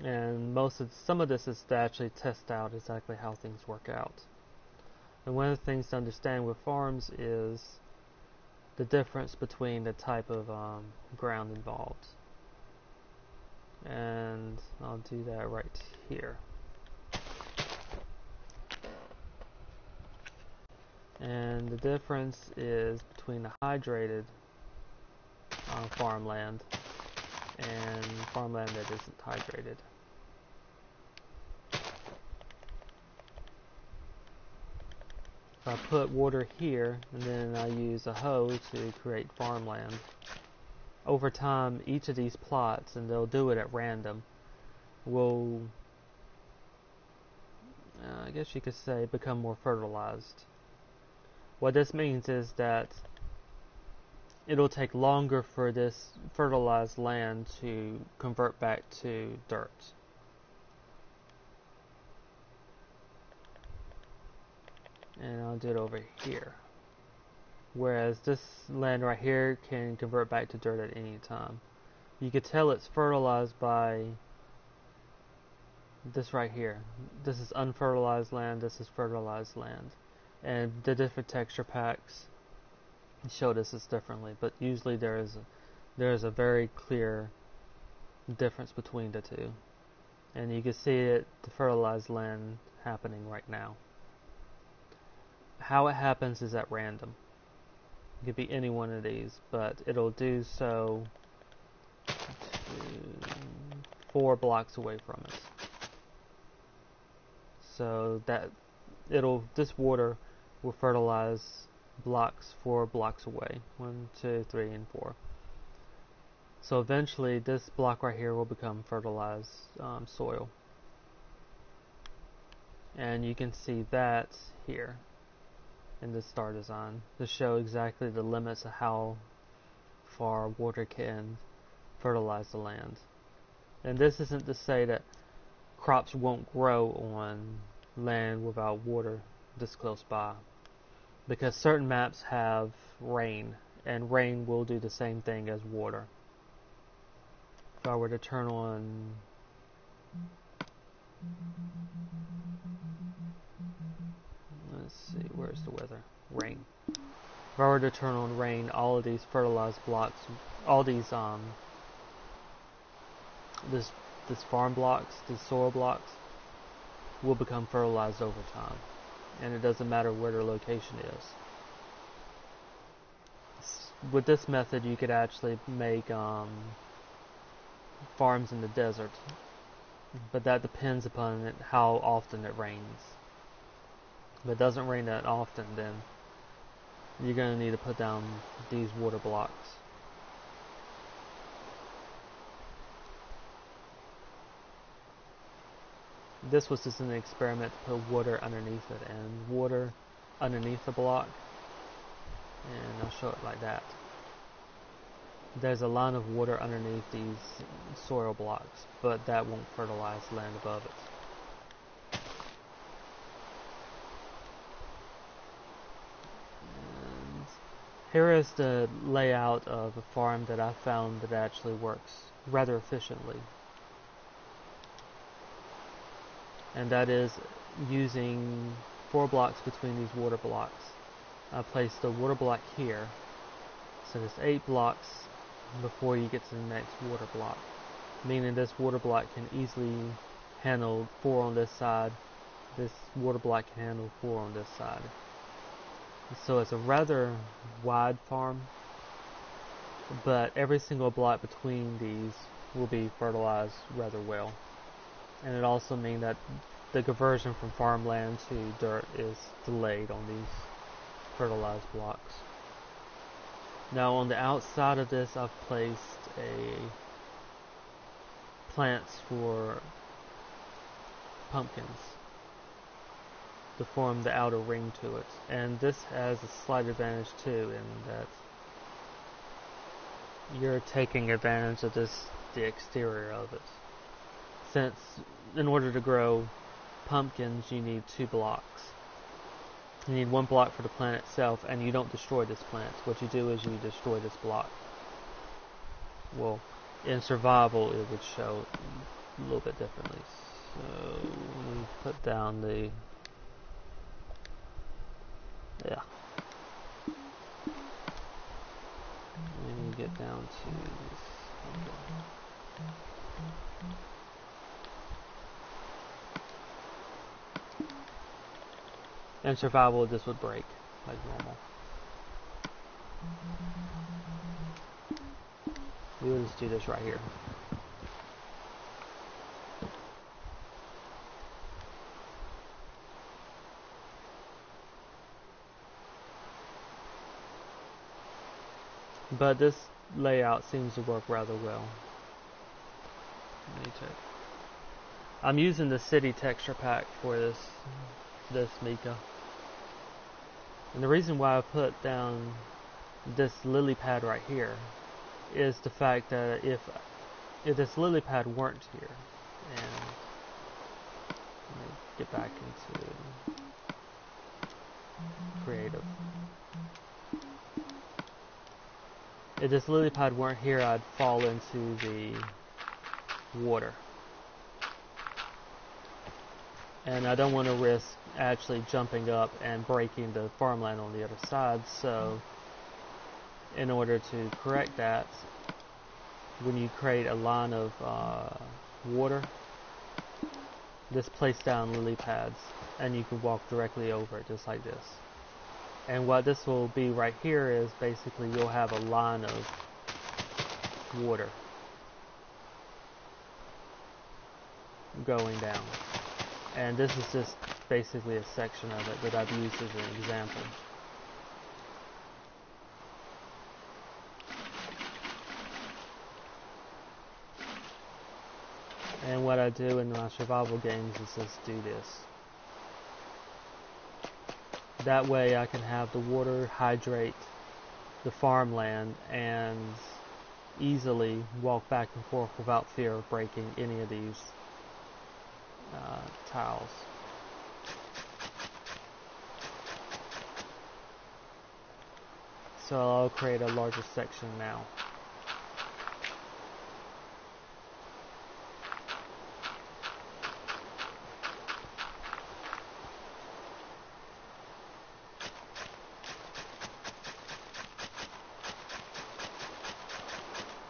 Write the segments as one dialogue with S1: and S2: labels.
S1: And some of this is to actually test out exactly how things work out. And one of the things to understand with farms is the difference between the type of ground involved. And I'll do that right here. And the difference is between the hydrated farmland and farmland that isn't hydrated. If I put water here and then I use a hoe to create farmland, over time each of these plots, and they'll do it at random, will, I guess you could say, become more fertilized. What this means is that it'll take longer for this fertilized land to convert back to dirt. And I'll do it over here. Whereas this land right here can convert back to dirt at any time. You could tell it's fertilized by this right here. This is unfertilized land, this is fertilized land. And the different texture packs show this differently, but usually there is a very clear difference between the two. And you can see it, the fertilized land happening right now. How it happens is at random. It could be any one of these, but it'll do so 4 blocks away from us. So that this water will fertilize blocks 4 blocks away. 1, 2, 3, and 4. So eventually this block right here will become fertilized soil. And you can see that here in the star design to show exactly the limits of how far water can fertilize the land. And this isn't to say that crops won't grow on land without water this close by, because certain maps have rain, and rain will do the same thing as water. If I were to turn on let's see, where's the weather? Rain. If I were to turn on rain, all of these fertilized blocks, all these this farm blocks, these soil blocks, will become fertilized over time. And it doesn't matter where their location is. With this method, you could actually make farms in the desert. But that depends upon how often it rains. If it doesn't rain that often, then you're going to need to put down these water blocks. This was just an experiment to put water underneath it, and water underneath the block, and I'll show it like that. There's a line of water underneath these soil blocks, but that won't fertilize land above it. And here is the layout of a farm that I found that actually works rather efficiently. And that is using 4 blocks between these water blocks. I placed the water block here, so there's 8 blocks before you get to the next water block, meaning this water block can easily handle 4 on this side, this water block can handle 4 on this side. So it's a rather wide farm, but every single block between these will be fertilized rather well. And it also means that the conversion from farmland to dirt is delayed on these fertilized blocks. Now on the outside of this, I've placed plants for pumpkins to form the outer ring to it. And this has a slight advantage too, in that you're taking advantage of the exterior of it. Since in order to grow pumpkins you need 2 blocks. You need 1 block for the plant itself, and you don't destroy this plant. What you do is you destroy this block. Well, in survival it would show a little bit differently. So let me put down the, yeah. Let me get down to this. In survival, this would break like normal. We'll just do this right here. But this layout seems to work rather well. Let me check. I'm using the city texture pack for this Mika. And the reason why I put down this lily pad right here is the fact that if this lily pad weren't here, and let me get back into creative. If this lily pad weren't here, I'd fall into the water. And I don't want to risk actually jumping up and breaking the farmland on the other side, so in order to correct that, when you create a line of water, just place down lily pads and you can walk directly over it just like this. And what this will be right here is basically you'll have a line of water going down. And this is just basically a section of it that I've used as an example. And what I do in my survival games is just do this. That way I can have the water hydrate the farmland and easily walk back and forth without fear of breaking any of these tiles. So I'll create a larger section now.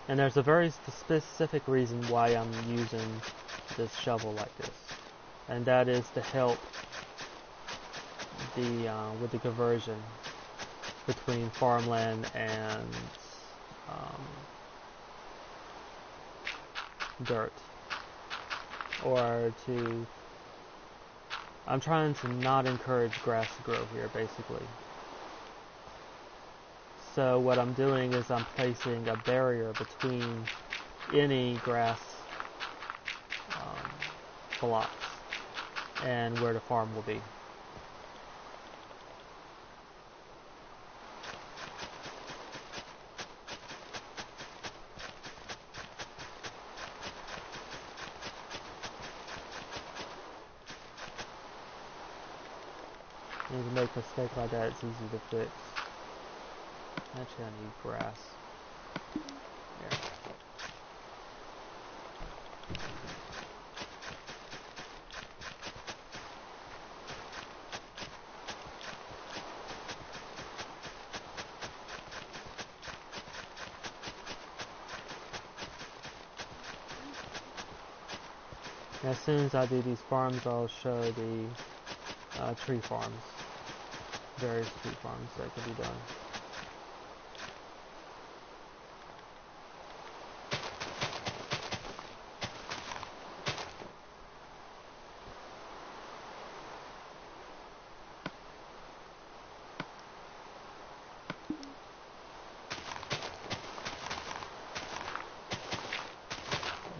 S1: And there's a very specific reason why I'm using this shovel like this, and that is to help with the conversion between farmland and dirt, I'm trying to not encourage grass to grow here basically. So what I'm doing is I'm placing a barrier between any grass blocks and where the farm will be. And if you make a mistake like that, it's easy to fix. Actually, I need grass. There. And as soon as I do these farms, I'll show the tree farms. Various tree farms that can be done.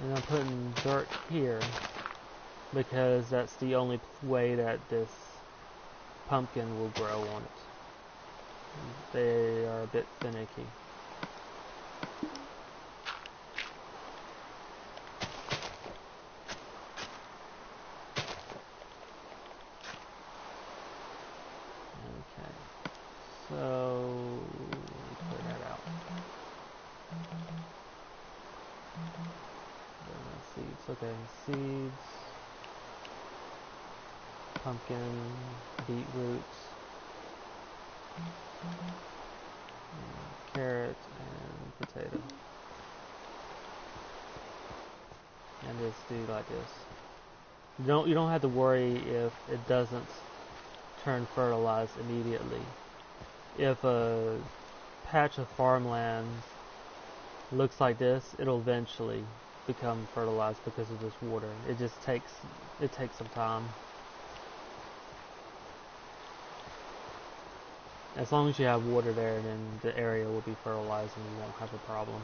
S1: And I'm putting dirt here because that's the only way that this pumpkin will grow on it. They are a bit finicky. Okay, so clear that out. Let's see, it's Okay, seeds, pumpkin, beetroots, carrot, and potato. And just do like this. You don't have to worry if it doesn't turn fertilized immediately. If a patch of farmland looks like this, it'll eventually become fertilized because of this water. It just takes some time. As long as you have water there, then the area will be fertilized and you won't have a problem.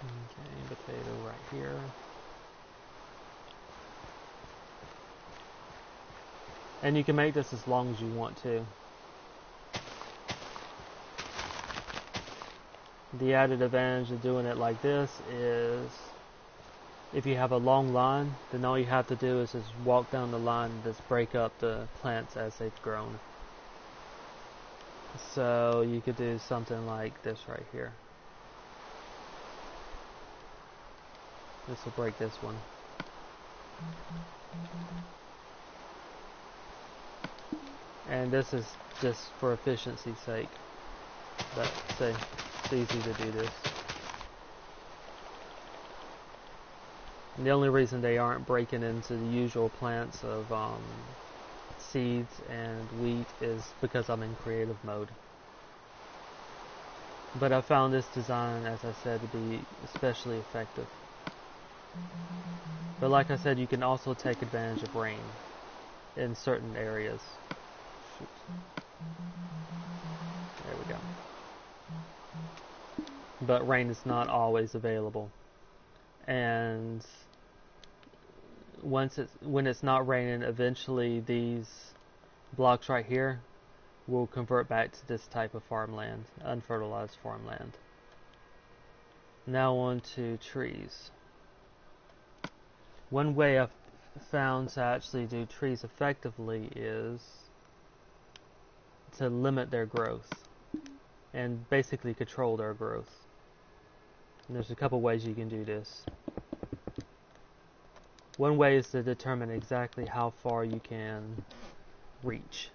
S1: Okay, potato right here. And you can make this as long as you want to. The added advantage of doing it like this is if you have a long line, then all you have to do is just walk down the line and just break up the plants as they've grown. So you could do something like this right here. This will break this one. And this is just for efficiency's sake. But say it's easy to do this. And the only reason they aren't breaking into the usual plants of seeds and wheat is because I'm in creative mode. But I found this design, as I said, to be especially effective. But like I said, you can also take advantage of rain in certain areas. Shoot. There we go. But rain is not always available. And when it's not raining, eventually these blocks right here will convert back to this type of farmland, unfertilized farmland. Now on to trees. One way I've found to actually do trees effectively is to limit their growth and basically control their growth. And there's a couple ways you can do this. One way is to determine exactly how far you can reach.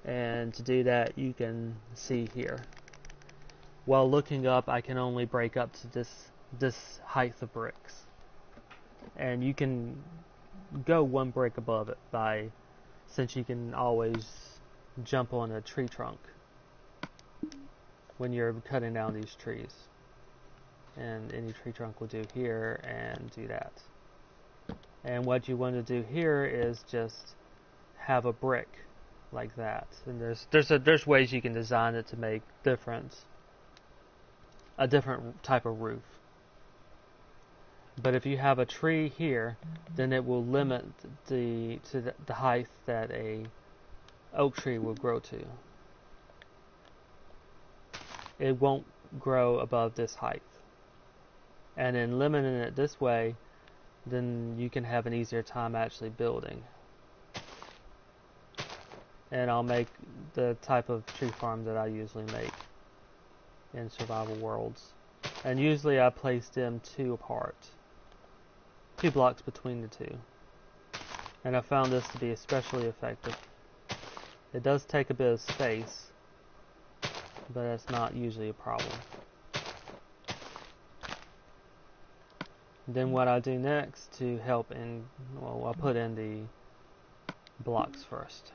S1: And to do that, you can see here. While looking up, I can only break up to this height of bricks. And you can go one brick above it since you can always jump on a tree trunk when you're cutting down these trees. And any tree trunk will do here and do that. And what you want to do here is just have a brick like that. And there's ways you can design it to make a different type of roof. But if you have a tree here, then it will limit the height that a oak tree will grow to. It won't grow above this height. And in limiting it this way, then you can have an easier time actually building. And I'll make the type of tree farm that I usually make in survival worlds. And usually I place them 2 apart. 2 blocks between the 2. And I found this to be especially effective. It does take a bit of space, but it's not usually a problem. Then what I do next to help I'll put in the blocks first.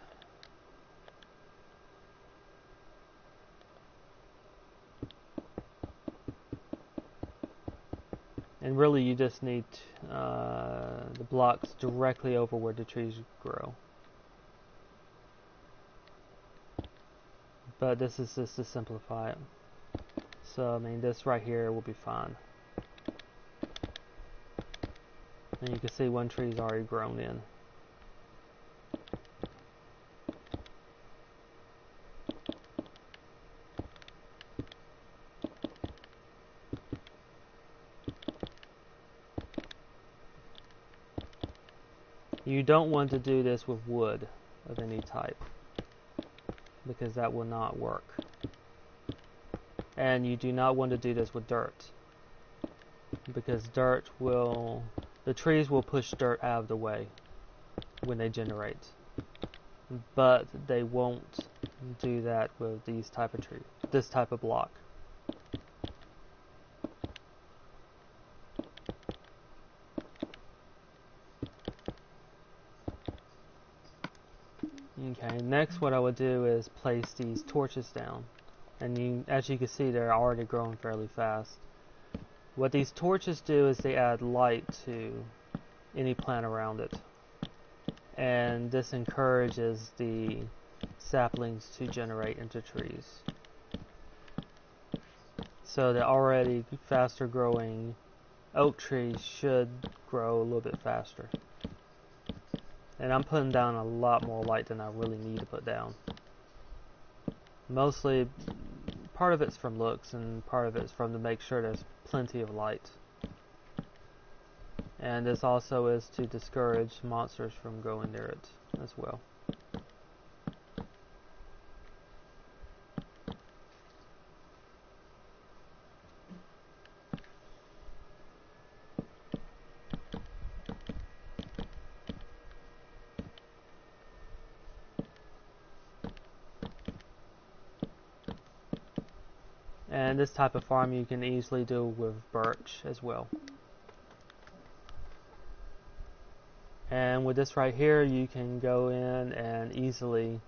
S1: And really you just need the blocks directly over where the trees grow. But this is just to simplify it. So I mean this right here will be fine. And you can see one tree's already grown in. You don't want to do this with wood of any type, because that will not work. And you do not want to do this with dirt, because the trees will push dirt out of the way when they generate. But they won't do that with this type of block. Okay, next what I would do is place these torches down. And as you can see, they're already growing fairly fast. What these torches do is they add light to any plant around it. And this encourages the saplings to generate into trees. So the already faster growing oak trees should grow a little bit faster. And I'm putting down a lot more light than I really need to put down. Mostly, part of it's from looks and part of it's from to make sure there's plenty of light. And this also is to discourage monsters from going near it as well. And this type of farm you can easily do with birch as well. And with this right here, you can go in and easily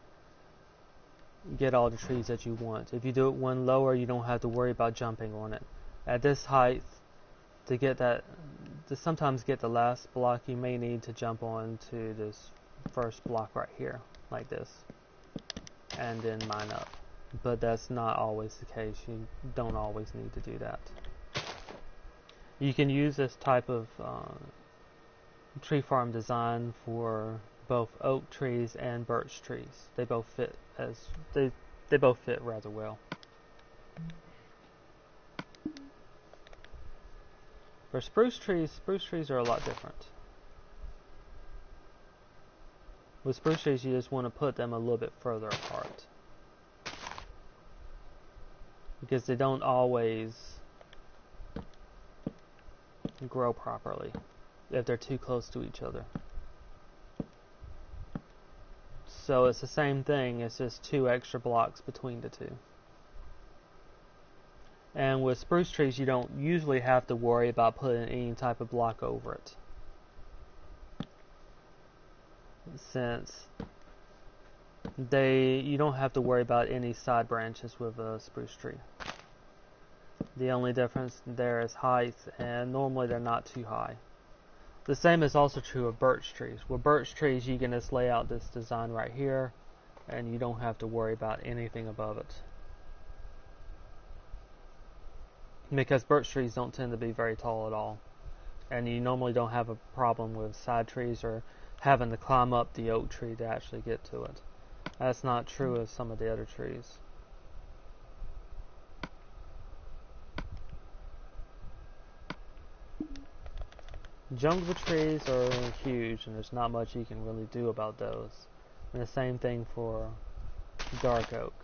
S1: get all the trees that you want. If you do it one lower, you don't have to worry about jumping on it. At this height, to sometimes get the last block, you may need to jump on to this first block right here, like this, and then mine up. But that's not always the case. You don't always need to do that. You can use this type of tree farm design for both oak trees and birch trees. They both fit they both fit rather well. For spruce trees are a lot different. With spruce trees, you just want to put them a little bit further apart, because they don't always grow properly if they're too close to each other. So it's the same thing, it's just 2 extra blocks between the two. And with spruce trees, you don't usually have to worry about putting any type of block over it, since you don't have to worry about any side branches with a spruce tree. The only difference there is height, and normally they're not too high. The same is also true of birch trees. With birch trees, you can just lay out this design right here, and you don't have to worry about anything above it. Because birch trees don't tend to be very tall at all. And you normally don't have a problem with side trees or having to climb up the oak tree to actually get to it. That's not true of some of the other trees. Jungle trees are huge, and there's not much you can really do about those. And the same thing for dark oak.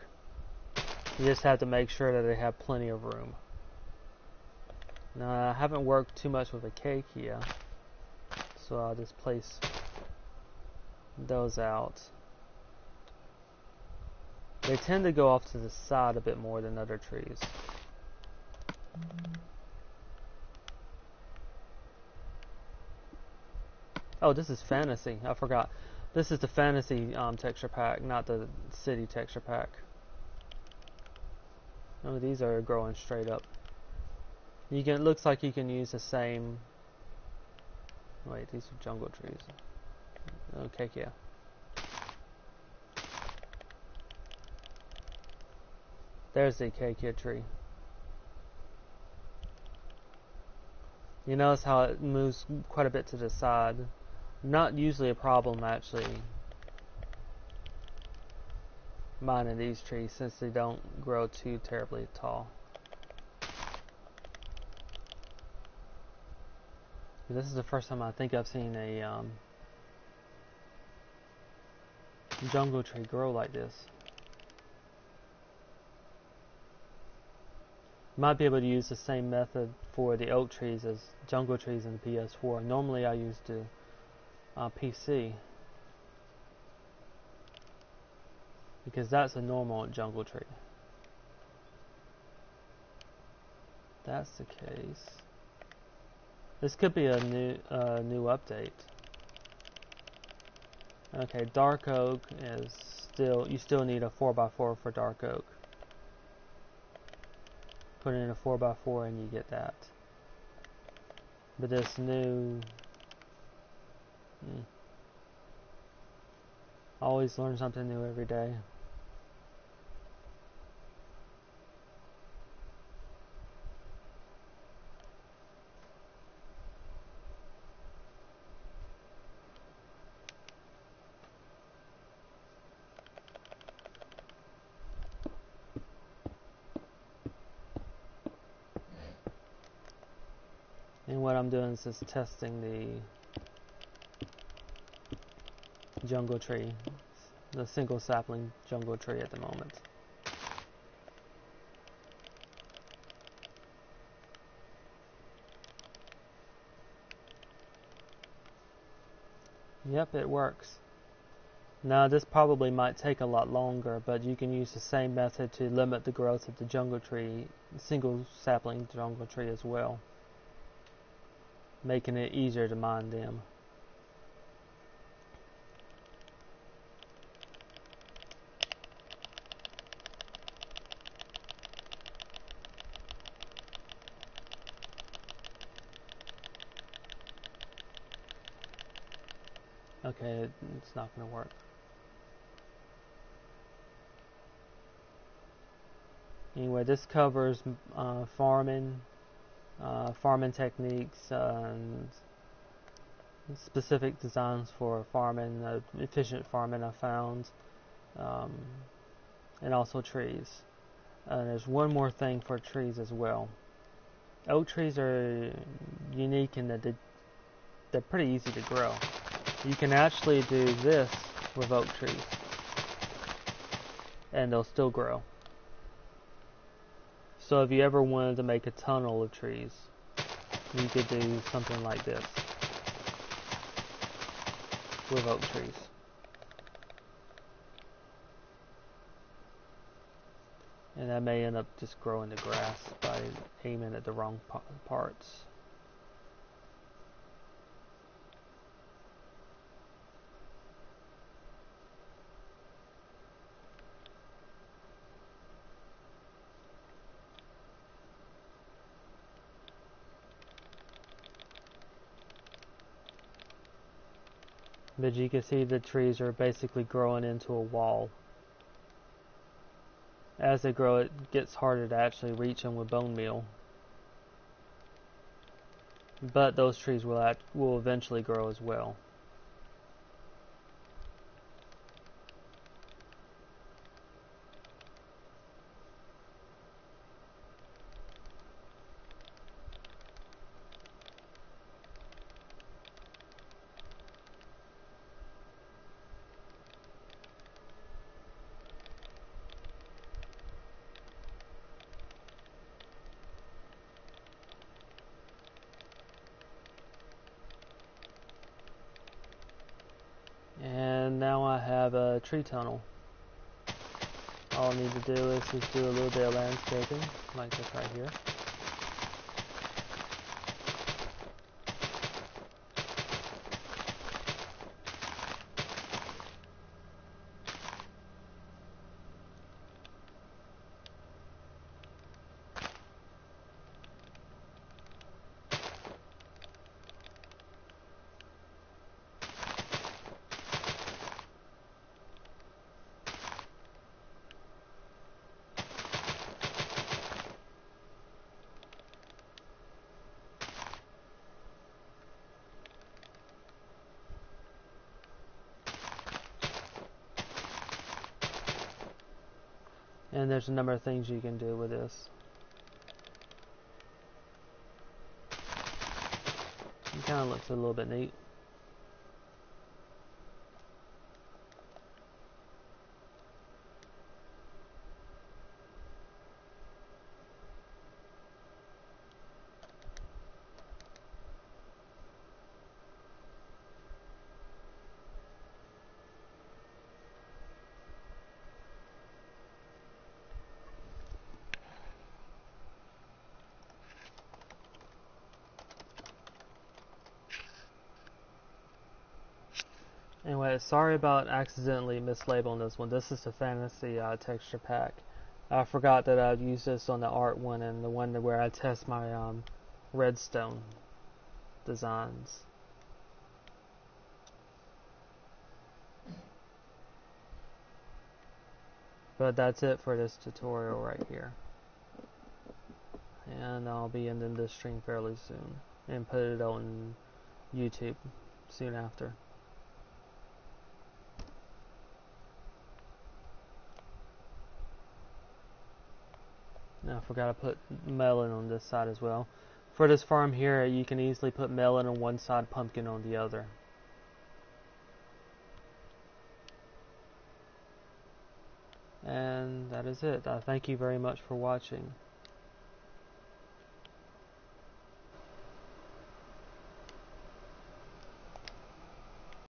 S1: You just have to make sure that they have plenty of room. Now, I haven't worked too much with acacia, so I'll just place those out. They tend to go off to the side a bit more than other trees. Oh, this is fantasy. I forgot. This is the fantasy texture pack, not the city texture pack. Oh, these are growing straight up. It looks like you can use the same. Wait, these are jungle trees. Okay, yeah. There's the acacia tree. You notice how it moves quite a bit to the side. Not usually a problem, actually, minding these trees since they don't grow too terribly tall. This is the first time I think I've seen a jungle tree grow like this. Might be able to use the same method for the oak trees as jungle trees in the PS4. Normally I use the PC because that's a normal jungle tree. If that's the case, this could be a new update. Okay, dark oak is you still need a 4x4 for dark oak. Put in a 4x4 and you get that. But this new... always learn something new every day. And what I'm doing is just testing the jungle tree, the single sapling jungle tree at the moment. Yep, it works. Now this probably might take a lot longer, but you can use the same method to limit the growth of the jungle tree, single sapling jungle tree as well, making it easier to mine them. Okay, it's not going to work. Anyway, this covers farming techniques and specific designs for farming, efficient farming I found, and also trees. There's one more thing for trees as well. Oak trees are unique in that they're pretty easy to grow. You can actually do this with oak trees and they'll still grow. So if you ever wanted to make a tunnel of trees, you could do something like this with oak trees. And that may end up just growing the grass by aiming at the wrong parts. But you can see the trees are basically growing into a wall. As they grow, it gets harder to actually reach them with bone meal. But those trees will eventually grow as well. And now I have a tree tunnel. All I need to do is just do a little bit of landscaping, like this right here. And there's a number of things you can do with this. It kind of looks a little bit neat. Anyway, sorry about accidentally mislabeling this one. This is the fantasy texture pack. I forgot that I'd used this on the art one and the one where I test my redstone designs. But that's it for this tutorial right here. And I'll be ending this stream fairly soon and put it on YouTube soon after. Now I forgot to put melon on this side as well. For this farm here, you can easily put melon on one side, pumpkin on the other. And that is it. Thank you very much for watching.